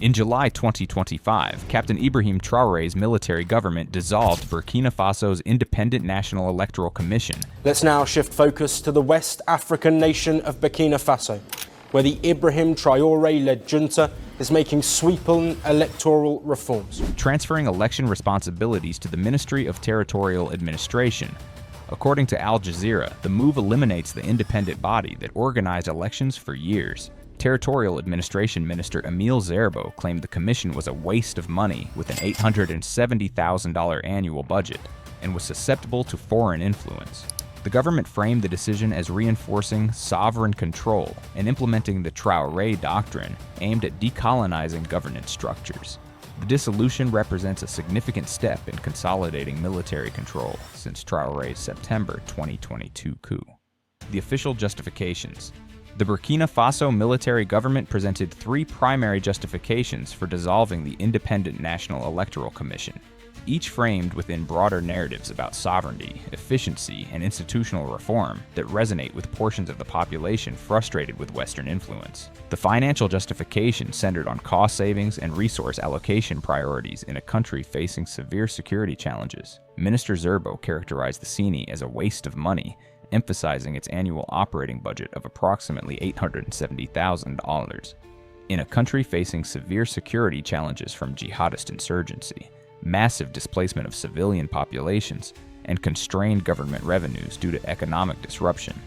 In July 2025, Captain Ibrahim Traoré's military government dissolved Burkina Faso's Independent National Electoral Commission. Let's now shift focus to the West African nation of Burkina Faso, where the Ibrahim Traoré-led junta is making sweeping electoral reforms, transferring election responsibilities to the Ministry of Territorial Administration. According to Al Jazeera, the move eliminates the independent body that organized elections for years. Territorial Administration Minister Emile Zerbo claimed the commission was a waste of money with an $870,000 annual budget and was susceptible to foreign influence. The government framed the decision as reinforcing sovereign control and implementing the Traoré Doctrine aimed at decolonizing governance structures. The dissolution represents a significant step in consolidating military control since Traoré's September 2022 coup. The official justifications. The Burkina Faso military government presented three primary justifications for dissolving the Independent National Electoral Commission, each framed within broader narratives about sovereignty, efficiency, and institutional reform that resonate with portions of the population frustrated with Western influence. The financial justification centered on cost savings and resource allocation priorities in a country facing severe security challenges. Minister Zerbo characterized the CENI as a waste of money, emphasizing its annual operating budget of approximately $870,000. In a country facing severe security challenges from jihadist insurgency, massive displacement of civilian populations, and constrained government revenues due to economic disruption,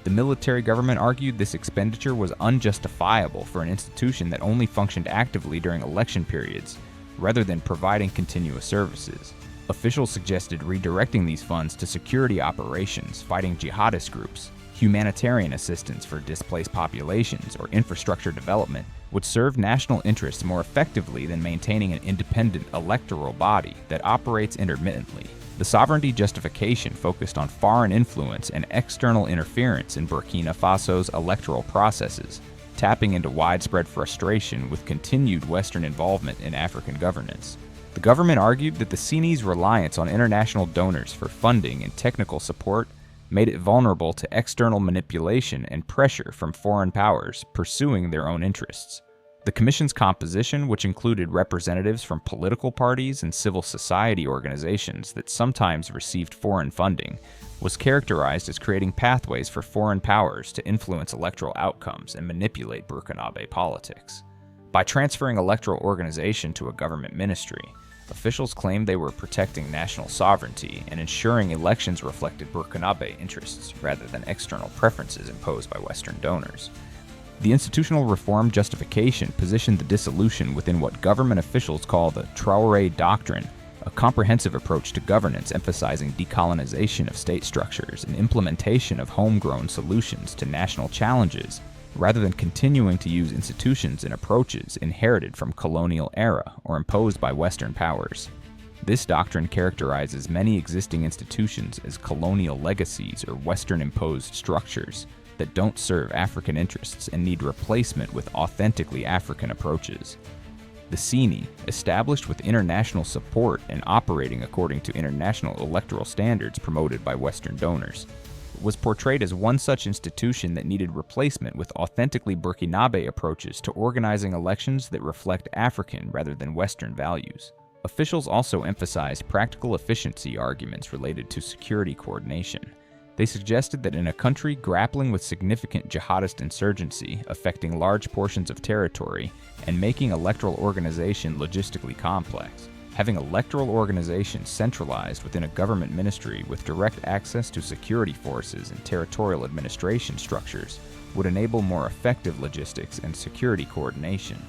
the military government argued this expenditure was unjustifiable for an institution that only functioned actively during election periods, rather than providing continuous services. Officials suggested redirecting these funds to security operations fighting jihadist groups, humanitarian assistance for displaced populations, or infrastructure development would serve national interests more effectively than maintaining an independent electoral body that operates intermittently. The sovereignty justification focused on foreign influence and external interference in Burkina Faso's electoral processes, tapping into widespread frustration with continued Western involvement in African governance. The government argued that the CENI's reliance on international donors for funding and technical support made it vulnerable to external manipulation and pressure from foreign powers pursuing their own interests. The commission's composition, which included representatives from political parties and civil society organizations that sometimes received foreign funding, was characterized as creating pathways for foreign powers to influence electoral outcomes and manipulate Burkinabe politics. By transferring electoral organization to a government ministry, officials claimed they were protecting national sovereignty and ensuring elections reflected Burkinabe interests rather than external preferences imposed by Western donors. The institutional reform justification positioned the dissolution within what government officials call the Traoré Doctrine, a comprehensive approach to governance emphasizing decolonization of state structures and implementation of homegrown solutions to national challenges, rather than continuing to use institutions and approaches inherited from colonial era or imposed by Western powers. This doctrine characterizes many existing institutions as colonial legacies or Western-imposed structures that don't serve African interests and need replacement with authentically African approaches. The CENI, established with international support and operating according to international electoral standards promoted by Western donors, was portrayed as one such institution that needed replacement with authentically Burkinabe approaches to organizing elections that reflect African rather than Western values. Officials also emphasized practical efficiency arguments related to security coordination. They suggested that in a country grappling with significant jihadist insurgency affecting large portions of territory and making electoral organization logistically complex, having electoral organization centralized within a government ministry with direct access to security forces and territorial administration structures would enable more effective logistics and security coordination.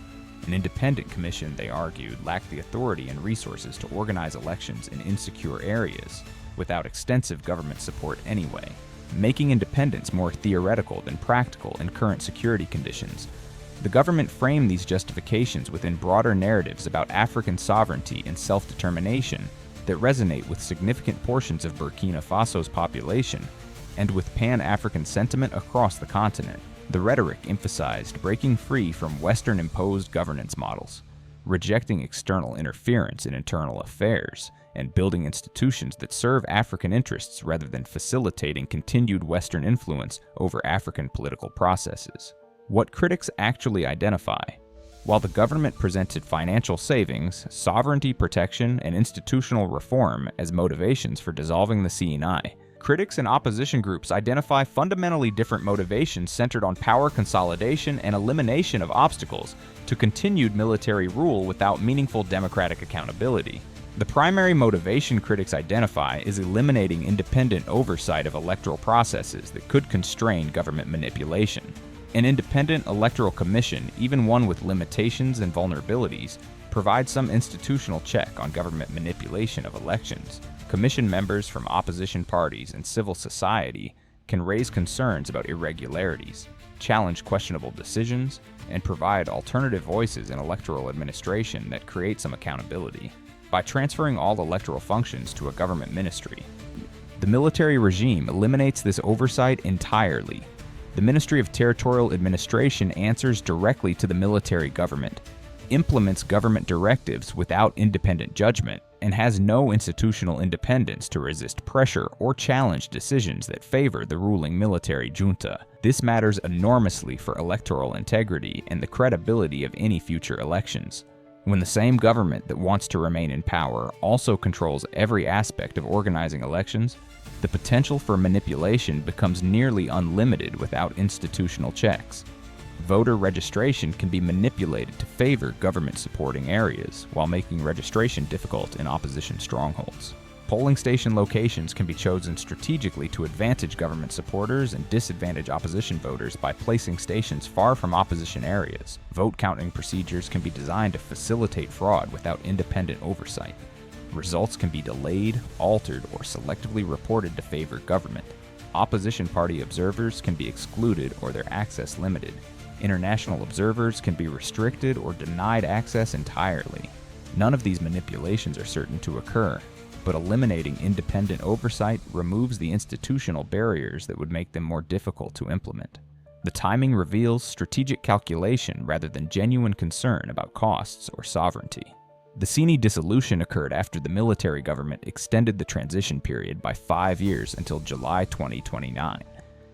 An independent commission, they argued, lacked the authority and resources to organize elections in insecure areas without extensive government support anyway, making independence more theoretical than practical in current security conditions. The government framed these justifications within broader narratives about African sovereignty and self-determination that resonate with significant portions of Burkina Faso's population and with Pan-African sentiment across the continent. The rhetoric emphasized breaking free from Western-imposed governance models, rejecting external interference in internal affairs, and building institutions that serve African interests rather than facilitating continued Western influence over African political processes. What critics actually identify. While the government presented financial savings, sovereignty protection, and institutional reform as motivations for dissolving the CNI, critics and opposition groups identify fundamentally different motivations centered on power consolidation and elimination of obstacles to continued military rule without meaningful democratic accountability. The primary motivation critics identify is eliminating independent oversight of electoral processes that could constrain government manipulation. An independent electoral commission, even one with limitations and vulnerabilities, provides some institutional check on government manipulation of elections. Commission members from opposition parties and civil society can raise concerns about irregularities, challenge questionable decisions, and provide alternative voices in electoral administration that create some accountability. By transferring all electoral functions to a government ministry, the military regime eliminates this oversight entirely. The Ministry of Territorial Administration answers directly to the military government, implements government directives without independent judgment, and has no institutional independence to resist pressure or challenge decisions that favor the ruling military junta. This matters enormously for electoral integrity and the credibility of any future elections. When the same government that wants to remain in power also controls every aspect of organizing elections, the potential for manipulation becomes nearly unlimited without institutional checks. Voter registration can be manipulated to favor government-supporting areas while making registration difficult in opposition strongholds. Polling station locations can be chosen strategically to advantage government supporters and disadvantage opposition voters by placing stations far from opposition areas. Vote counting procedures can be designed to facilitate fraud without independent oversight. Results can be delayed, altered, or selectively reported to favor government. Opposition party observers can be excluded or their access limited. International observers can be restricted or denied access entirely. None of these manipulations are certain to occur, but eliminating independent oversight removes the institutional barriers that would make them more difficult to implement. The timing reveals strategic calculation rather than genuine concern about costs or sovereignty. The CNI dissolution occurred after the military government extended the transition period by 5 years until July 2029,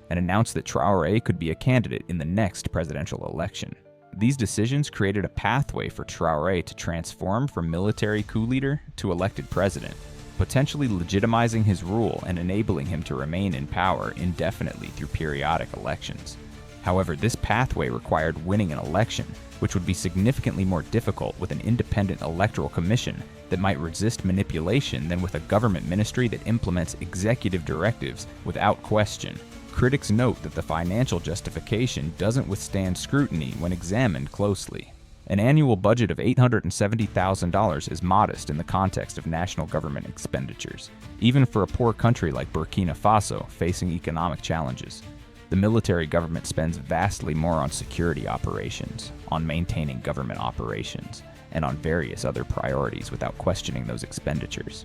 and announced that Traoré could be a candidate in the next presidential election. These decisions created a pathway for Traoré to transform from military coup leader to elected president, potentially legitimizing his rule and enabling him to remain in power indefinitely through periodic elections. However, this pathway required winning an election, which would be significantly more difficult with an independent electoral commission that might resist manipulation than with a government ministry that implements executive directives without question. Critics note that the financial justification doesn't withstand scrutiny when examined closely. An annual budget of $870,000 is modest in the context of national government expenditures, even for a poor country like Burkina Faso facing economic challenges. The military government spends vastly more on security operations, on maintaining government operations, and on various other priorities without questioning those expenditures.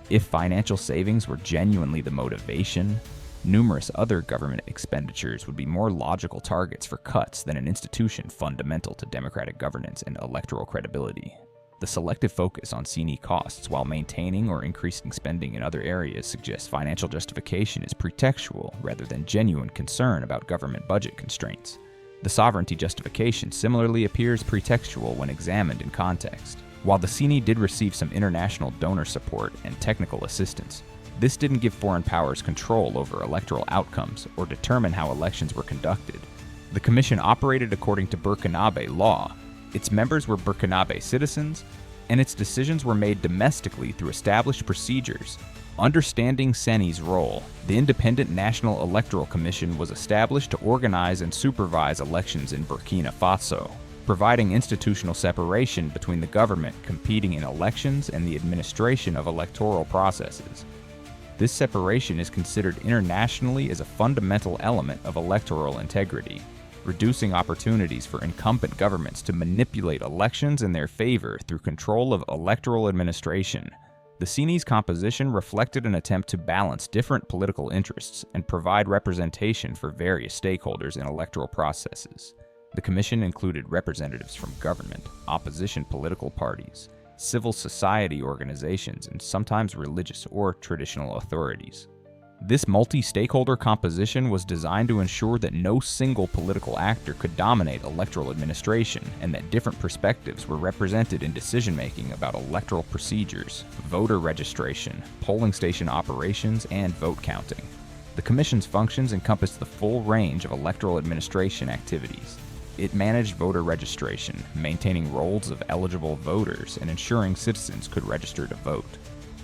If financial savings were genuinely the motivation, numerous other government expenditures would be more logical targets for cuts than an institution fundamental to democratic governance and electoral credibility. The selective focus on CNI costs while maintaining or increasing spending in other areas suggests financial justification is pretextual rather than genuine concern about government budget constraints. The sovereignty justification similarly appears pretextual when examined in context. While the CNI did receive some international donor support and technical assistance, this didn't give foreign powers control over electoral outcomes or determine how elections were conducted. The commission operated according to Burkinabe law. Its members were Burkinabe citizens, and its decisions were made domestically through established procedures. Understanding CNI's role, the Independent National Electoral Commission was established to organize and supervise elections in Burkina Faso, providing institutional separation between the government competing in elections and the administration of electoral processes. This separation is considered internationally as a fundamental element of electoral integrity, reducing opportunities for incumbent governments to manipulate elections in their favor through control of electoral administration. The CNI's composition reflected an attempt to balance different political interests and provide representation for various stakeholders in electoral processes. The commission included representatives from government, opposition political parties, civil society organizations, and sometimes religious or traditional authorities. This multi-stakeholder composition was designed to ensure that no single political actor could dominate electoral administration and that different perspectives were represented in decision-making about electoral procedures, voter registration, polling station operations, and vote counting. The Commission's functions encompassed the full range of electoral administration activities. It managed voter registration, maintaining rolls of eligible voters and ensuring citizens could register to vote.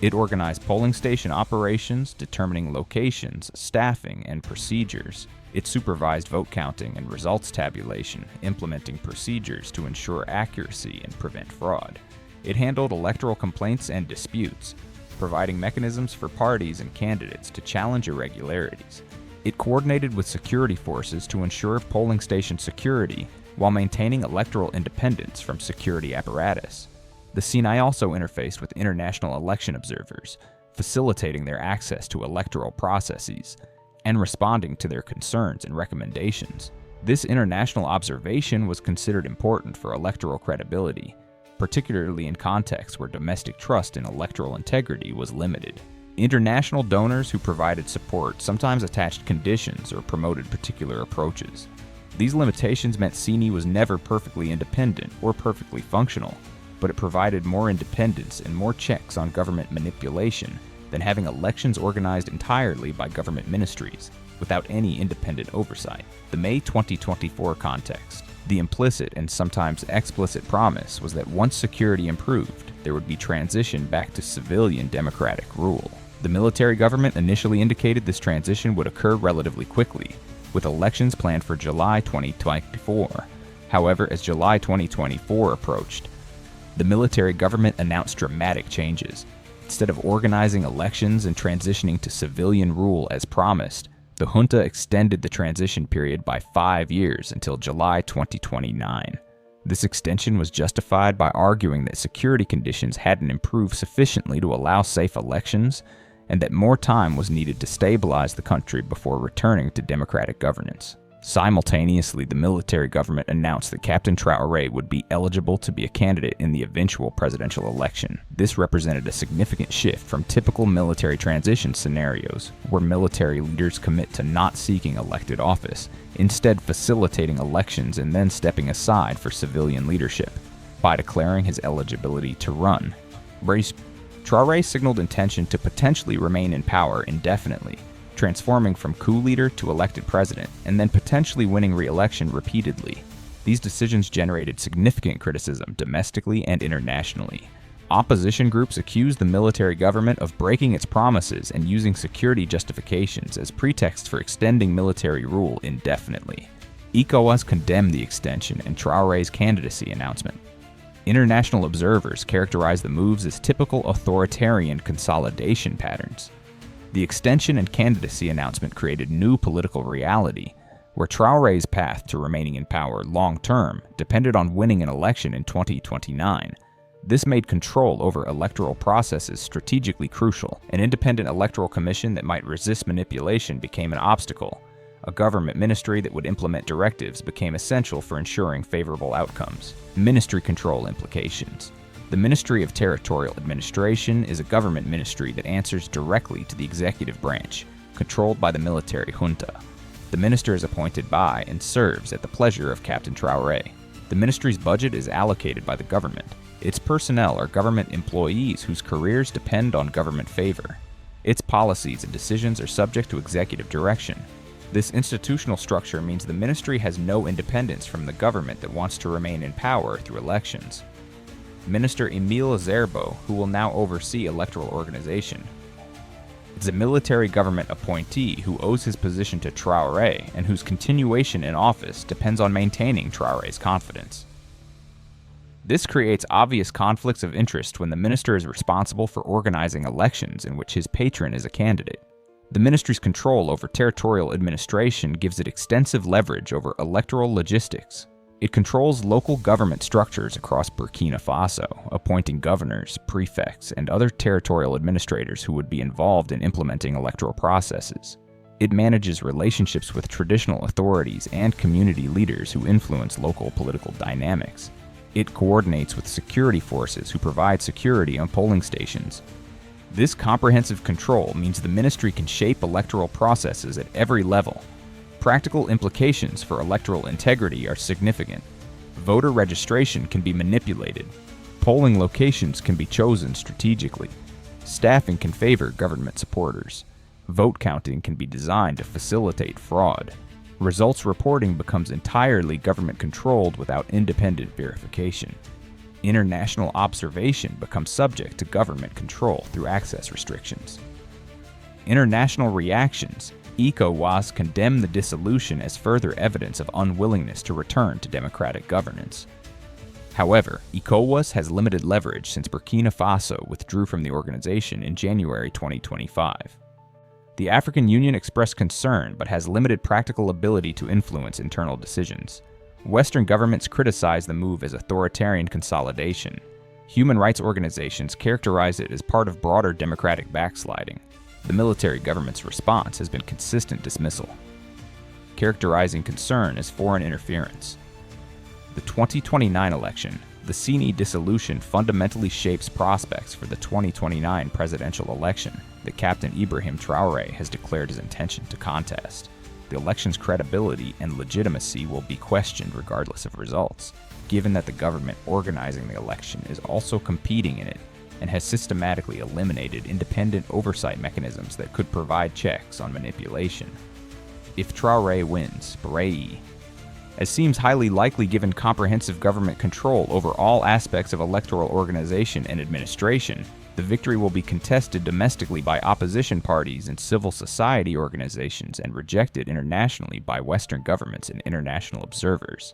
It organized polling station operations, determining locations, staffing, and procedures. It supervised vote counting and results tabulation, implementing procedures to ensure accuracy and prevent fraud. It handled electoral complaints and disputes, providing mechanisms for parties and candidates to challenge irregularities. It coordinated with security forces to ensure polling station security while maintaining electoral independence from security apparatus. The CNI also interfaced with international election observers, facilitating their access to electoral processes and responding to their concerns and recommendations. This international observation was considered important for electoral credibility, particularly in contexts where domestic trust in electoral integrity was limited. International donors who provided support sometimes attached conditions or promoted particular approaches. These limitations meant CNI was never perfectly independent or perfectly functional, but it provided more independence and more checks on government manipulation than having elections organized entirely by government ministries, without any independent oversight. The May 2024 context. The implicit and sometimes explicit promise was that once security improved, there would be transition back to civilian democratic rule. The military government initially indicated this transition would occur relatively quickly, with elections planned for July 2024. However, as July 2024 approached, the military government announced dramatic changes. Instead of organizing elections and transitioning to civilian rule as promised, the junta extended the transition period by 5 years until July 2029. This extension was justified by arguing that security conditions hadn't improved sufficiently to allow safe elections, and that more time was needed to stabilize the country before returning to democratic governance. Simultaneously, the military government announced that Captain Traoré would be eligible to be a candidate in the eventual presidential election. This represented a significant shift from typical military transition scenarios, where military leaders commit to not seeking elected office, instead facilitating elections and then stepping aside for civilian leadership. By declaring his eligibility to run, Traoré signaled intention to potentially remain in power indefinitely, transforming from coup leader to elected president, and then potentially winning re-election repeatedly. These decisions generated significant criticism domestically and internationally. Opposition groups accused the military government of breaking its promises and using security justifications as pretexts for extending military rule indefinitely. ECOWAS condemned the extension and Traoré's candidacy announcement. International observers characterized the moves as typical authoritarian consolidation patterns. The extension and candidacy announcement created new political reality, where Traoré's path to remaining in power long-term depended on winning an election in 2029. This made control over electoral processes strategically crucial. An independent electoral commission that might resist manipulation became an obstacle. A government ministry that would implement directives became essential for ensuring favorable outcomes. Ministry control implications. The Ministry of Territorial Administration is a government ministry that answers directly to the executive branch, controlled by the military junta. The minister is appointed by and serves at the pleasure of Captain Traoré. The ministry's budget is allocated by the government. Its personnel are government employees whose careers depend on government favor. Its policies and decisions are subject to executive direction. This institutional structure means the ministry has no independence from the government that wants to remain in power through elections. Minister Emile Zerbo, who will now oversee electoral organization, is a military government appointee who owes his position to Traoré and whose continuation in office depends on maintaining Traoré's confidence. This creates obvious conflicts of interest when the minister is responsible for organizing elections in which his patron is a candidate. The ministry's control over territorial administration gives it extensive leverage over electoral logistics. It controls local government structures across Burkina Faso, appointing governors, prefects, and other territorial administrators who would be involved in implementing electoral processes. It manages relationships with traditional authorities and community leaders who influence local political dynamics. It coordinates with security forces who provide security on polling stations. This comprehensive control means the ministry can shape electoral processes at every level. Practical implications for electoral integrity are significant. Voter registration can be manipulated. Polling locations can be chosen strategically. Staffing can favor government supporters. Vote counting can be designed to facilitate fraud. Results reporting becomes entirely government-controlled without independent verification. International observation becomes subject to government control through access restrictions. International reactions. ECOWAS condemn the dissolution as further evidence of unwillingness to return to democratic governance. However, ECOWAS has limited leverage since Burkina Faso withdrew from the organization in January 2025. The African Union expressed concern but has limited practical ability to influence internal decisions. Western governments criticize the move as authoritarian consolidation. Human rights organizations characterize it as part of broader democratic backsliding. The military government's response has been consistent dismissal, characterizing concern as foreign interference. The 2029 election, the CNE dissolution fundamentally shapes prospects for the 2029 presidential election that Captain Ibrahim Traoré has declared his intention to contest. The election's credibility and legitimacy will be questioned regardless of results, given that the government organizing the election is also competing in it and has systematically eliminated independent oversight mechanisms that could provide checks on manipulation. If Traoré wins, Barayi, as seems highly likely given comprehensive government control over all aspects of electoral organization and administration, the victory will be contested domestically by opposition parties and civil society organizations and rejected internationally by Western governments and international observers.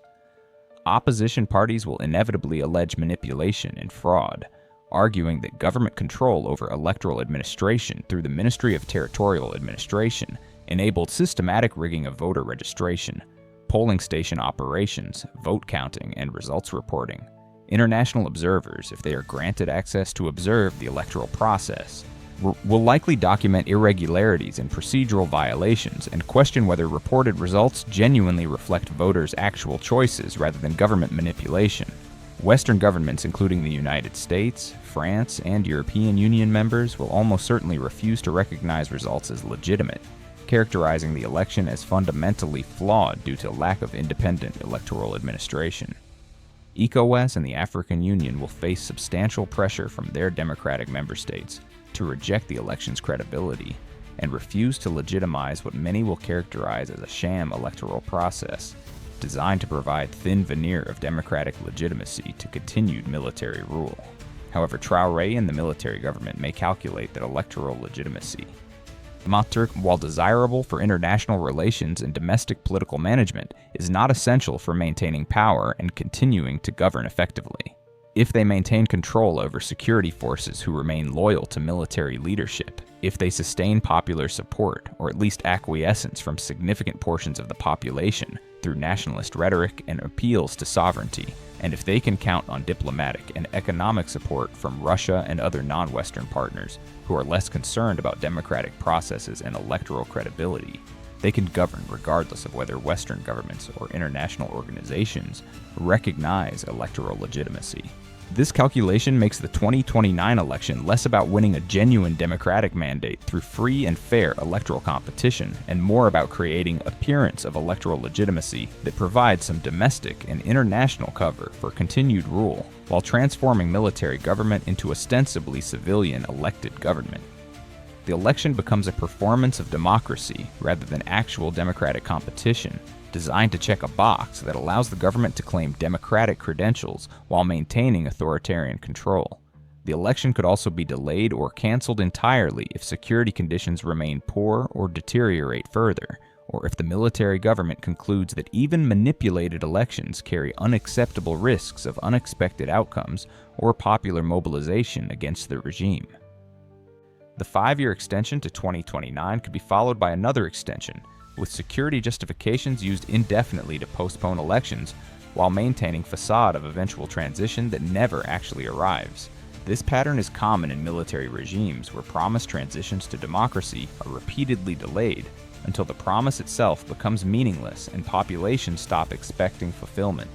Opposition parties will inevitably allege manipulation and fraud, arguing that government control over electoral administration through the Ministry of Territorial Administration enabled systematic rigging of voter registration, polling station operations, vote counting, and results reporting. International observers, if they are granted access to observe the electoral process, will likely document irregularities and procedural violations and question whether reported results genuinely reflect voters' actual choices rather than government manipulation. Western governments, including the United States, France, and European Union members, will almost certainly refuse to recognize results as legitimate, characterizing the election as fundamentally flawed due to lack of independent electoral administration. ECOWAS and the African Union will face substantial pressure from their democratic member states to reject the election's credibility and refuse to legitimize what many will characterize as a sham electoral process designed to provide thin veneer of democratic legitimacy to continued military rule. However, Traoré and the military government may calculate that electoral legitimacy, while desirable for international relations and domestic political management, is not essential for maintaining power and continuing to govern effectively. If they maintain control over security forces who remain loyal to military leadership, if they sustain popular support or at least acquiescence from significant portions of the population through nationalist rhetoric and appeals to sovereignty, and if they can count on diplomatic and economic support from Russia and other non-Western partners who are less concerned about democratic processes and electoral credibility, they can govern regardless of whether Western governments or international organizations recognize electoral legitimacy. This calculation makes the 2029 election less about winning a genuine democratic mandate through free and fair electoral competition and more about creating appearance of electoral legitimacy that provides some domestic and international cover for continued rule while transforming military government into ostensibly civilian elected government. The election becomes a performance of democracy rather than actual democratic competition, designed to check a box that allows the government to claim democratic credentials while maintaining authoritarian control. The election could also be delayed or canceled entirely if security conditions remain poor or deteriorate further, or if the military government concludes that even manipulated elections carry unacceptable risks of unexpected outcomes or popular mobilization against the regime. The 5-year extension to 2029 could be followed by another extension, with security justifications used indefinitely to postpone elections while maintaining facade of eventual transition that never actually arrives. This pattern is common in military regimes where promised transitions to democracy are repeatedly delayed until the promise itself becomes meaningless and populations stop expecting fulfillment.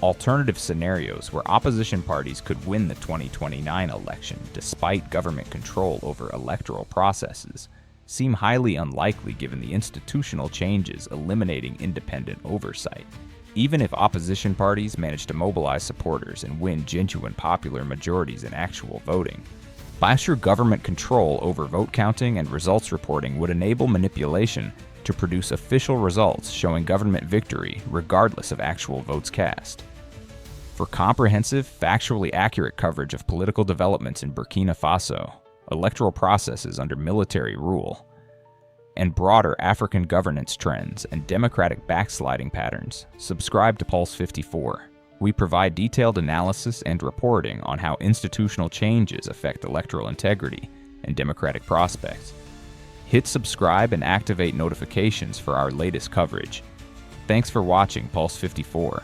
Alternative scenarios where opposition parties could win the 2029 election despite government control over electoral processes seem highly unlikely given the institutional changes eliminating independent oversight. Even if opposition parties manage to mobilize supporters and win genuine popular majorities in actual voting, Bashir government control over vote counting and results reporting would enable manipulation to produce official results showing government victory regardless of actual votes cast. For comprehensive, factually accurate coverage of political developments in Burkina Faso, electoral processes under military rule, and broader African governance trends and democratic backsliding patterns, subscribe to Pulse 54. We provide detailed analysis and reporting on how institutional changes affect electoral integrity and democratic prospects. Hit subscribe and activate notifications for our latest coverage. Thanks for watching Pulse 54.